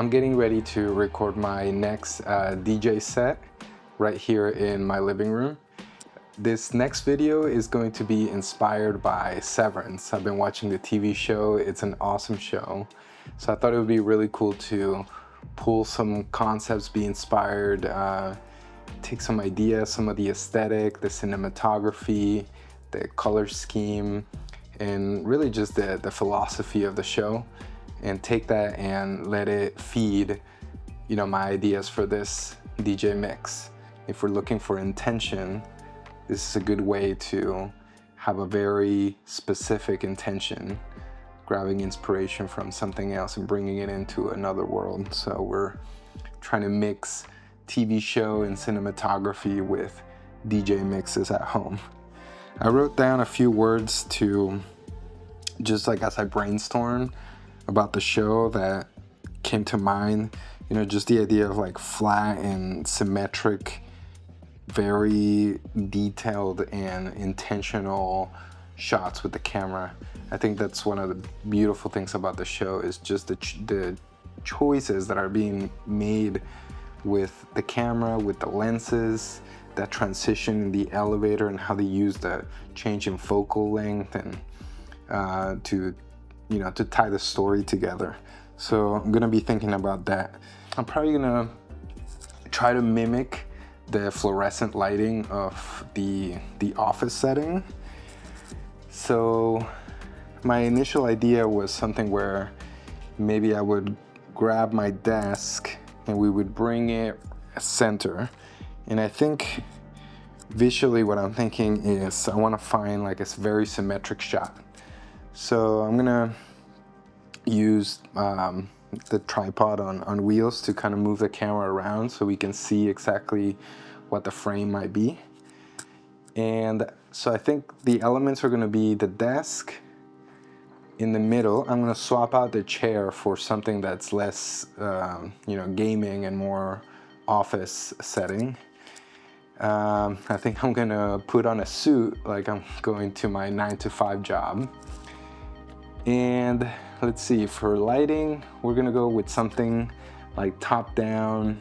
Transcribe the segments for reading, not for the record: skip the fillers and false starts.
I'm getting ready to record my next DJ set right here in my living room. This next video is going to be inspired by Severance. I've been watching the TV show. It's an awesome show. So I thought it would be really cool to pull some concepts, be inspired, take some ideas, some of the aesthetic, the cinematography, the color scheme, and really just the philosophy of the show, and take that and let it feed, my ideas for this DJ mix. If we're looking for intention, this is a good way to have a very specific intention, grabbing inspiration from something else and bringing it into another world. So we're trying to mix TV show and cinematography with DJ mixes at home. I wrote down a few words to just like as I brainstormed about the show that came to mind, just the idea of like flat and symmetric, very detailed and intentional shots with the camera. I think that's one of the beautiful things about the show is just the choices that are being made with the camera, with the lenses, that transition in the elevator and how they use the change in focal length and to tie the story together. So I'm gonna be thinking about that. I'm probably gonna try to mimic the fluorescent lighting of the office setting. So my initial idea was something where maybe I would grab my desk and we would bring it center. And I think visually what I'm thinking is I want to find like a very symmetric shot. So I'm gonna use the tripod on wheels to kind of move the camera around so we can see exactly what the frame might be. And so I think the elements are gonna be the desk in the middle. I'm gonna swap out the chair for something that's less, gaming and more office setting. I think I'm gonna put on a suit like I'm going to my 9-to-5 job. And let's see, for lighting, we're gonna go with something like top down,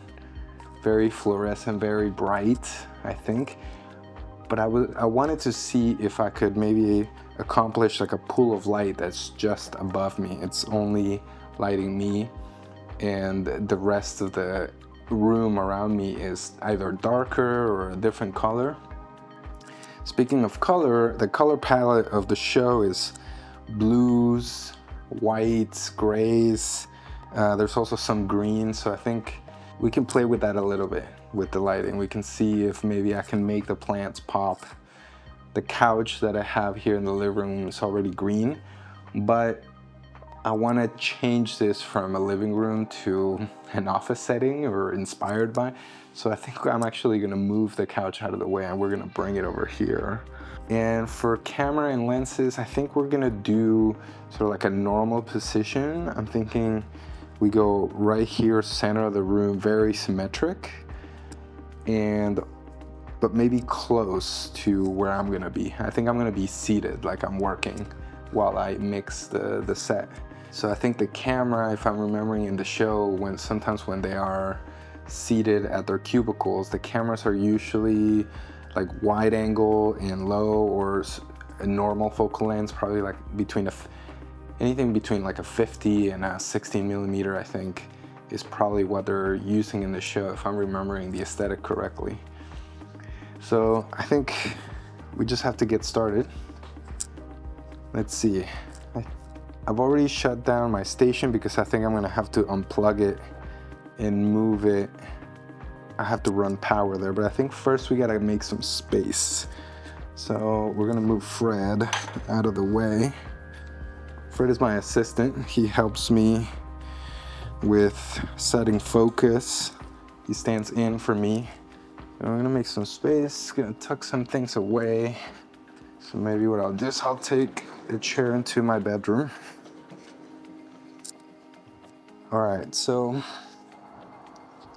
very fluorescent, very bright, I think. But I wanted to see if I could maybe accomplish like a pool of light that's just above me. It's only lighting me, and the rest of the room around me is either darker or a different color. Speaking of color, the color palette of the show is blues, whites, grays. There's also some green, so I think we can play with that a little bit with the lighting. We can see if maybe I can make the plants pop. The couch that I have here in the living room is already green, but I want to change this from a living room to an office setting or inspired by. So I think I'm actually going to move the couch out of the way and we're going to bring it over here. And for camera and lenses, I think we're gonna do sort of like a normal position. I'm thinking we go right here, center of the room, very symmetric, but maybe close to where I'm gonna be. I think I'm gonna be seated like I'm working while I mix the set. So I think the camera, if I'm remembering in the show, sometimes when they are seated at their cubicles, the cameras are usually like wide angle and low, or a normal focal length, probably like anything between like a 50 and a 16 millimeter, I think, is probably what they're using in the show, if I'm remembering the aesthetic correctly. So I think we just have to get started. Let's see. I've already shut down my station because I think I'm gonna have to unplug it and move it. I have to run power there, but I think first we gotta make some space. So we're gonna move Fred out of the way. Fred is my assistant. He helps me with setting focus. He stands in for me. And I'm gonna make some space, gonna tuck some things away. So maybe what I'll do is I'll take a chair into my bedroom. All right, so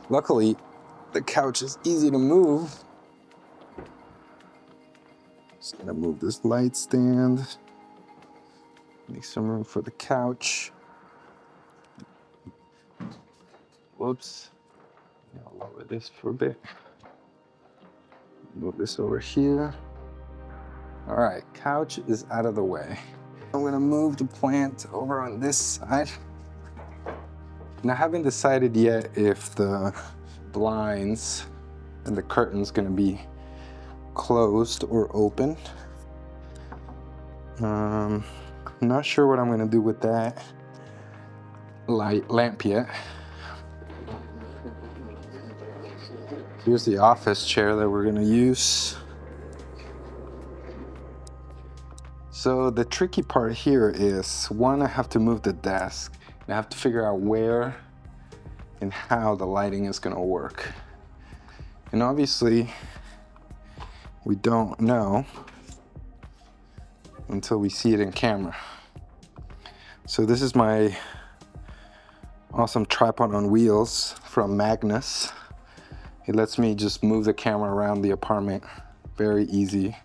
luckily, the couch is easy to move. Just gonna move this light stand. Make some room for the couch. Whoops. I'll lower this for a bit. Move this over here. All right, couch is out of the way. I'm gonna move the plant over on this side. And I haven't decided yet if the blinds and the curtain's gonna be closed or open. I'm not sure what I'm gonna do with that lamp yet. Here's the office chair that we're gonna use. So the tricky part here is, one, I have to move the desk, and I have to figure out where and how the lighting is gonna work. And obviously, we don't know until we see it in camera. So this is my awesome tripod on wheels from Magnus. It lets me just move the camera around the apartment. Very easy.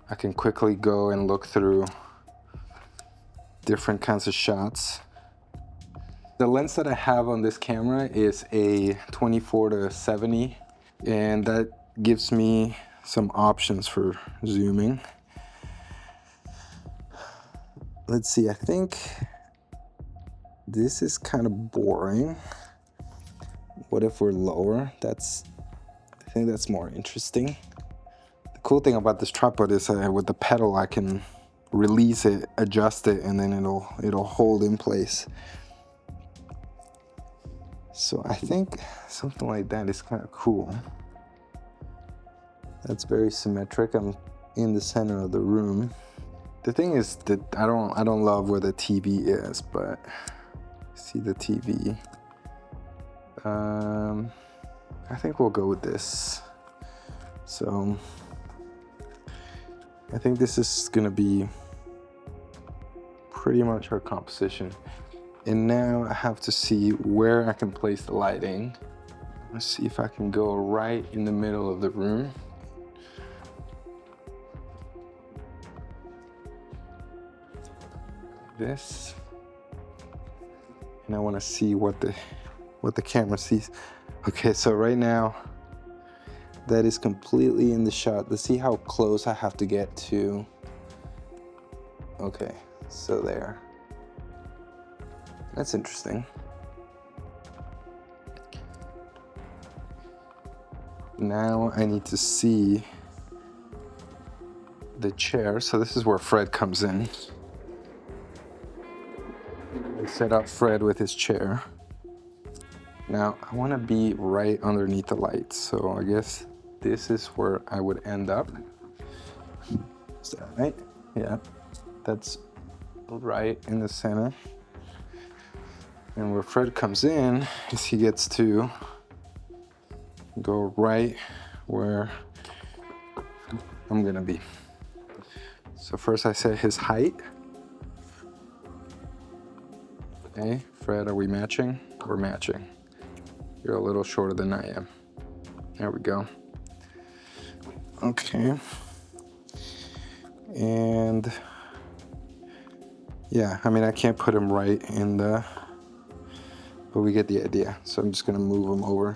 I can quickly go and look through different kinds of shots. The lens that I have on this camera is a 24-70, and that gives me some options for zooming. Let's see, I think this is kind of boring. What if we're lower? I think that's more interesting. The cool thing about this tripod is with the pedal I can release it, adjust it, and then it'll hold in place. So I think something like that is kind of cool. That's very symmetric. I'm in the center of the room. The thing is that I don't love where the TV is, but see the TV. I think we'll go with this. So I think this is gonna be pretty much our composition. And now I have to see where I can place the lighting. Let's see if I can go right in the middle of the room. This. And I want to see what the camera sees. Okay, so right now that is completely in the shot. Let's see how close I have to get to. Okay, so there. That's interesting. Now I need to see the chair. So this is where Fred comes in. I set up Fred with his chair. Now I want to be right underneath the lights, so I guess this is where I would end up. Is that right? Yeah, that's right in the center. And where Fred comes in is he gets to go right where I'm gonna be. So first I set his height. Okay, Fred, are we matching? We're matching. You're a little shorter than I am. There we go. Okay. And yeah, I mean, I can't put him right in the, but we get the idea. So I'm just gonna move him over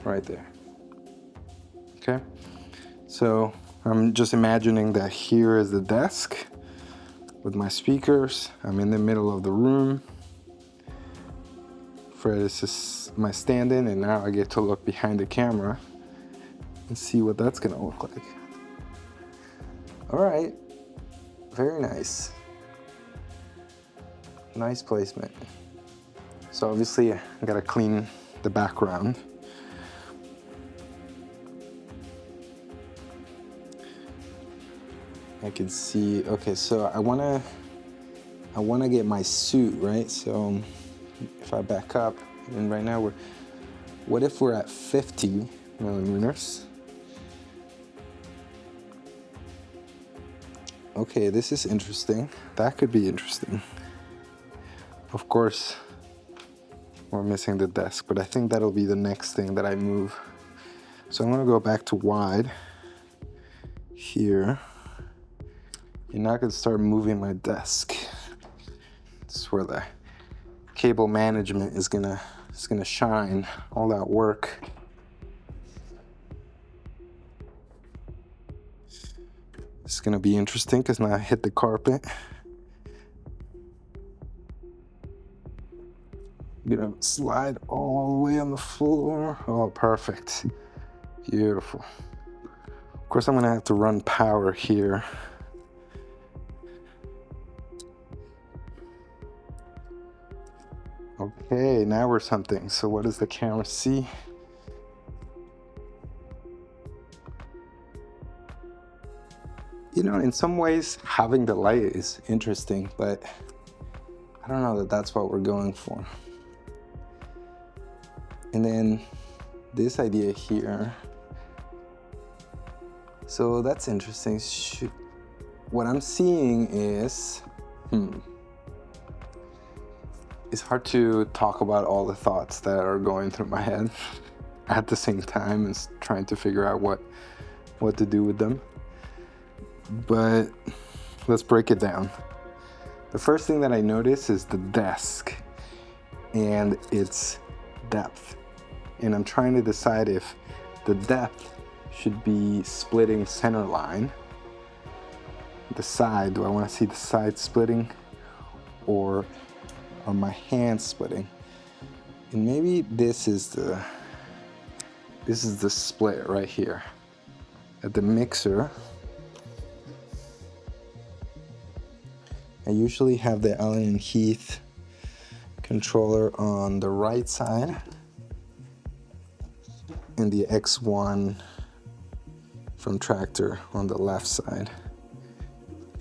right there. Okay. So I'm just imagining that here is the desk with my speakers. I'm in the middle of the room. Fred is just my stand-in, and now I get to look behind the camera and see what that's gonna look like. All right, very nice. Nice placement. So obviously I gotta clean the background. I can see, okay, so I wanna get my suit, right? So if I back up, and right now what if we're at 50 millimeters? Okay, this is interesting. That could be interesting. Of course, we're missing the desk, but I think that'll be the next thing that I move. So I'm gonna go back to wide here. And now I can start moving my desk. This is where the cable management is gonna It's gonna shine all that work. It's gonna be interesting because now I hit the carpet. I'm gonna slide all the way on the floor. Oh, perfect. Beautiful. Of course, I'm gonna have to run power here. Okay, now we're something. So what does the camera see? You know, in some ways, having the light is interesting, but I don't know that that's what we're going for. And then this idea here. So that's interesting. What I'm seeing is, it's hard to talk about all the thoughts that are going through my head at the same time and trying to figure out what to do with them. But let's break it down. The first thing that I notice is the desk and its depth. And I'm trying to decide if the depth should be splitting center line. The side, do I want to see the side splitting or are my hands splitting? And maybe this is the split right here. At the mixer, I usually have the Allen & Heath controller on the right side and the Xone from Traktor on the left side,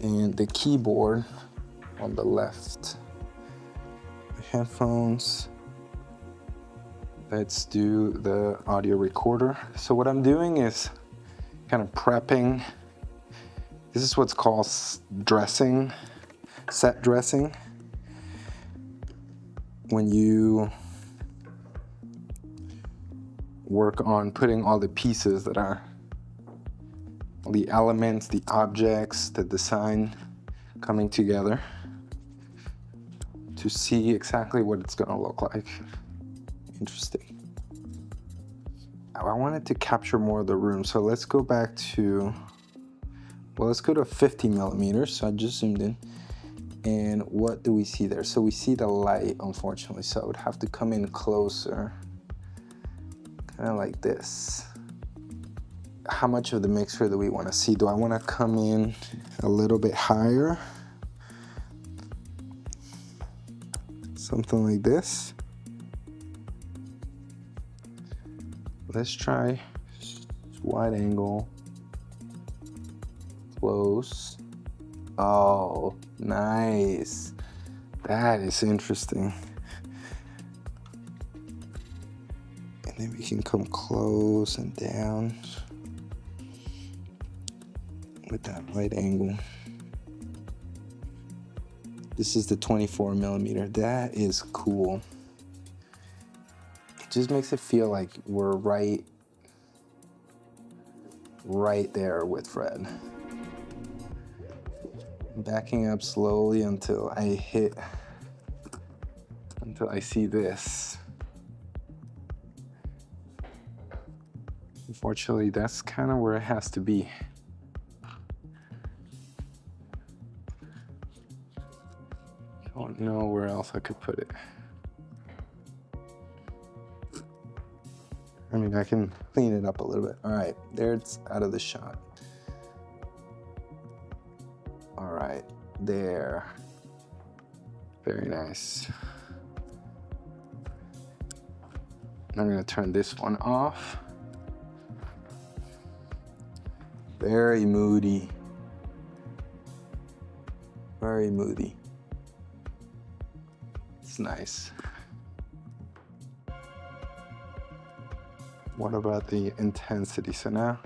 and the keyboard on the left. The headphones. Let's do the audio recorder. So what I'm doing is kind of prepping. This is what's called dressing. Set dressing. When you work on putting all the pieces that are the elements, the objects, the design coming together to see exactly what it's gonna look like. Interesting. I wanted to capture more of the room, so let's go back to, well, let's go to 50 millimeters. So I just zoomed in. And what do we see there? So we see the light, unfortunately, so I would have to come in closer, kind of like this. How much of the mixer do we want to see? Do I want to come in a little bit higher? Something like this. Let's try wide angle, close. Oh, nice. That is interesting. And then we can come close and down with that right angle. This is the 24 millimeter. That is cool. It just makes it feel like we're right there with Fred. Backing up slowly until I see this. Unfortunately, that's kind of where it has to be. I don't know where else I could put it. I mean, I can clean it up a little bit. All right, there it's out of the shot. All right, there. Very nice. I'm gonna turn this one off. Very moody. Very moody. It's nice. What about the intensity? So now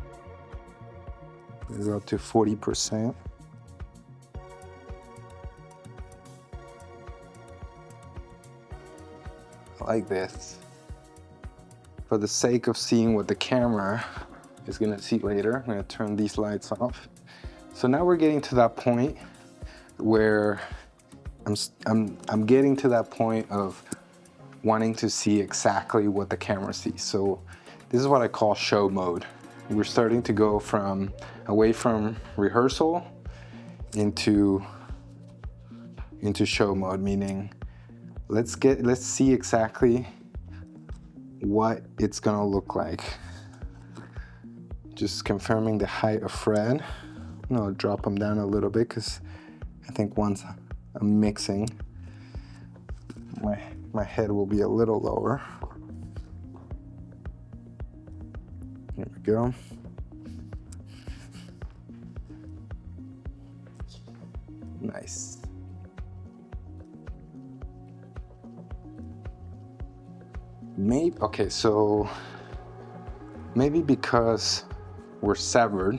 we go up to 40%. I like this. For the sake of seeing what the camera is gonna see later, I'm gonna turn these lights off. So now we're getting to that point where I'm getting to that point of wanting to see exactly what the camera sees. So this is what I call show mode. We're starting to go away from rehearsal into show mode, meaning let's see exactly what it's gonna look like. Just confirming the height of Fred. I'll drop him down a little bit because I think once I'm mixing, my head will be a little lower. Here we go. Nice. Okay, so maybe because we're severed,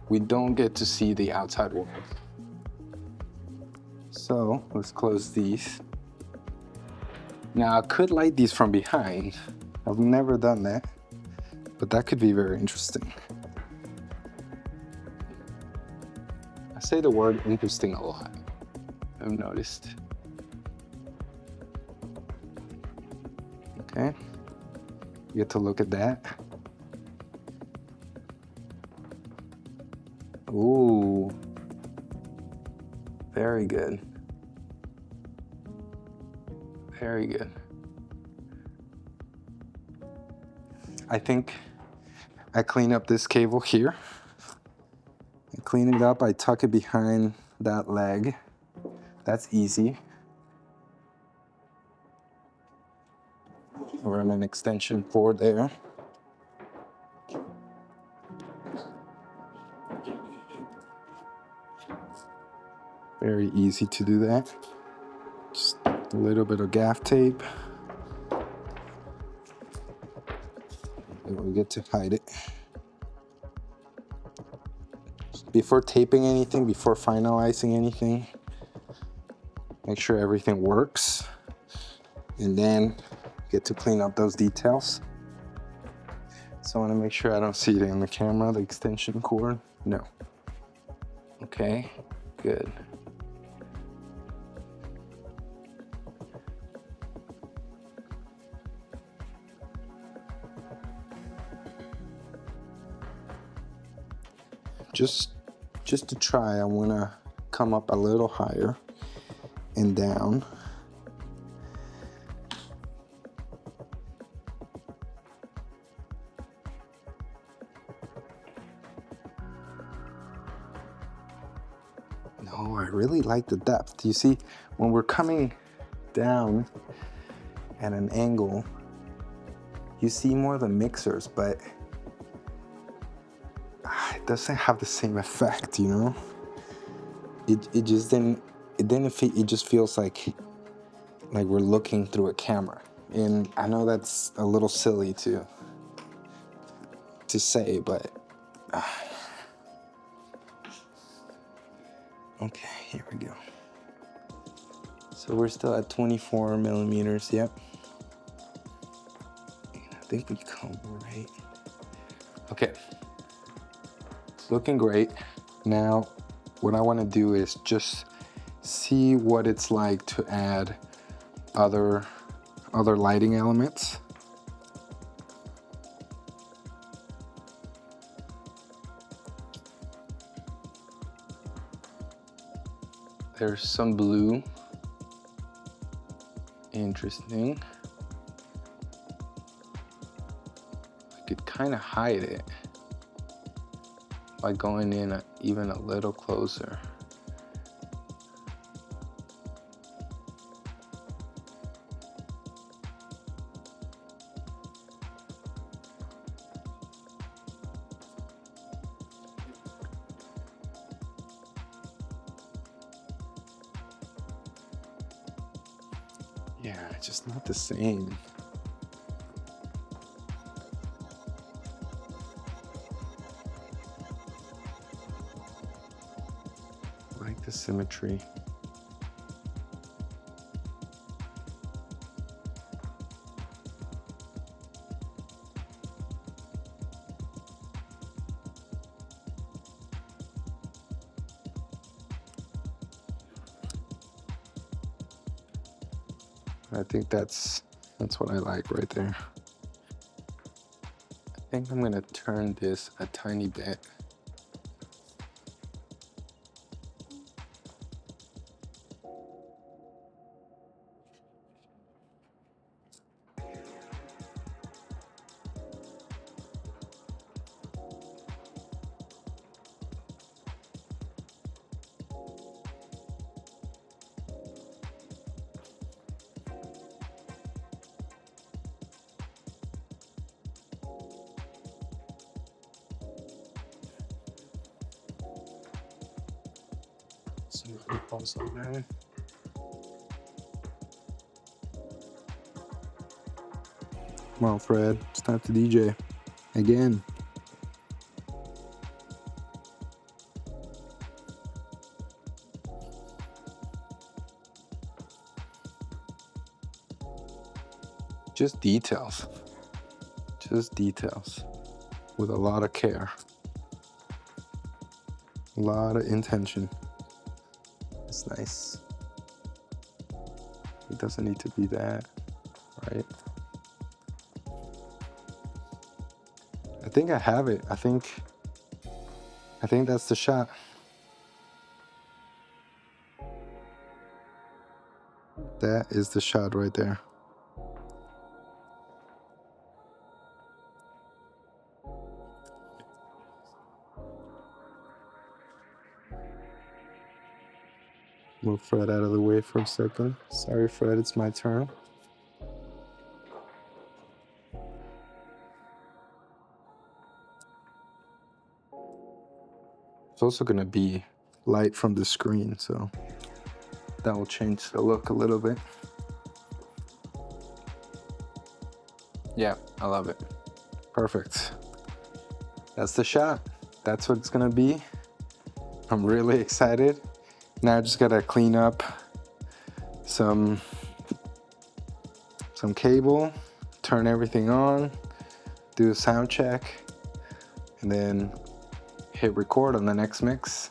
we don't get to see the outside world. So let's close these. Now I could light these from behind. I've never done that, but that could be very interesting. I say the word interesting a lot, I've noticed. Okay, you get to look at that. Ooh, very good. Very good. I think I clean up this cable here. I clean it up, I tuck it behind that leg. That's easy. Run an extension cord there. Very easy to do that. Just a little bit of gaff tape. And we get to hide it. Before taping anything, before finalizing anything, make sure everything works. And then get to clean up those details. So I want to make sure I don't see it in the camera, the extension cord. No. Okay, good. Just to try, I want to come up a little higher and down. No, I really like the depth. You see, when we're coming down at an angle, you see more of the mixers, but it doesn't have the same effect, you know? It just feels like we're looking through a camera. And I know that's a little silly to say, but okay, here we go. So we're still at 24 millimeters, yep. And I think we come right. Okay. Looking great. Now, what I want to do is just see what it's like to add other lighting elements. There's some blue. Interesting. I could kind of hide it by going in even a little closer. Yeah, it's just not the same. I like the symmetry. I think that's what I like right there. I think I'm gonna turn this a tiny bit. See if we pause on there. Come on, Fred. It's time to DJ again. Just details. Just details with a lot of care, a lot of intention. It's nice. It doesn't need to be that, right? I think I have it. I think that's the shot. That is the shot right there. Move Fred out of the way for a second. Sorry, Fred, it's my turn. It's also gonna be light from the screen, so that will change the look a little bit. Yeah, I love it. Perfect. That's the shot. That's what it's gonna be. I'm really excited. Now I just gotta clean up some cable, turn everything on, do a sound check, and then hit record on the next mix.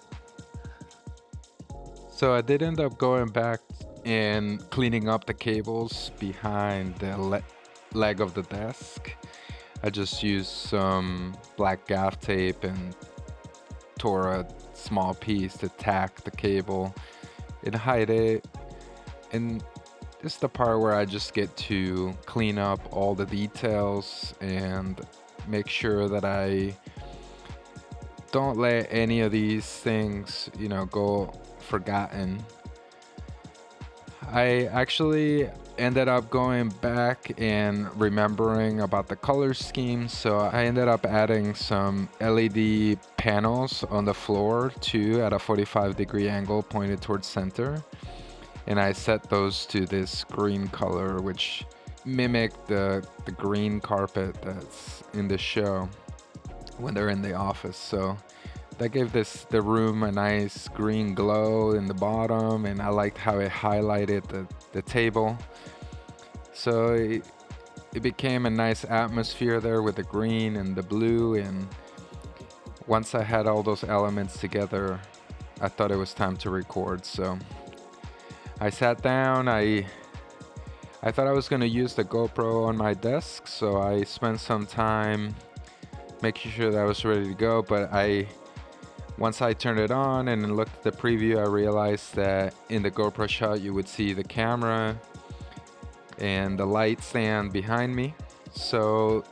So I did end up going back and cleaning up the cables behind the leg of the desk. I just used some black gaff tape and tore a small piece to tack the cable and hide it. And this is the part where I just get to clean up all the details and make sure that I don't let any of these things, go forgotten. I actually ended up going back and remembering about the color scheme, so I ended up adding some LED panels on the floor too at a 45-degree angle pointed towards center, and I set those to this green color, which mimicked the green carpet that's in the show when they're in the office. So that gave the room a nice green glow in the bottom, and I liked how it highlighted the table. So it became a nice atmosphere there with the green and the blue, and once I had all those elements together, I thought it was time to record. So I sat down, I thought I was gonna use the GoPro on my desk, so I spent some time making sure that I was ready to go, but once I turned it on and looked at the preview, I realized that in the GoPro shot you would see the camera and the light stand behind me. So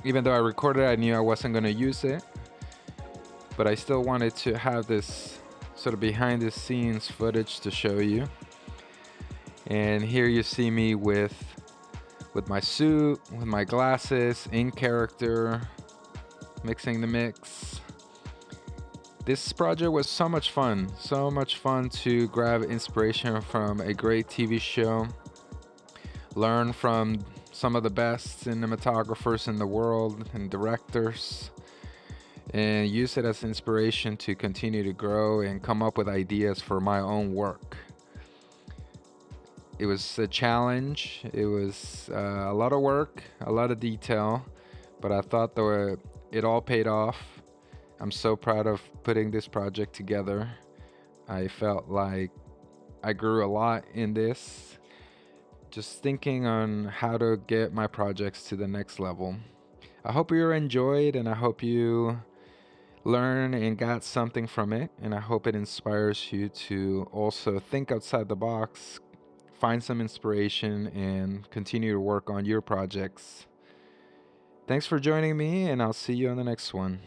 even though I recorded it, I knew I wasn't going to use it, but I still wanted to have this sort of behind the scenes footage to show you. And here you see me with my suit, with my glasses, in character, mixing the mix. This project was so much fun to grab inspiration from a great TV show, learn from some of the best cinematographers in the world and directors, and use it as inspiration to continue to grow and come up with ideas for my own work. It was a challenge, it was a lot of work, a lot of detail, but I thought that it all paid off. I'm so proud of putting this project together. I felt like I grew a lot in this. just thinking on how to get my projects to the next level. I hope you enjoyed, and I hope you learn and got something from it, and I hope it inspires you to also think outside the box, find some inspiration, and continue to work on your projects. Thanks for joining me, and I'll see you on the next one.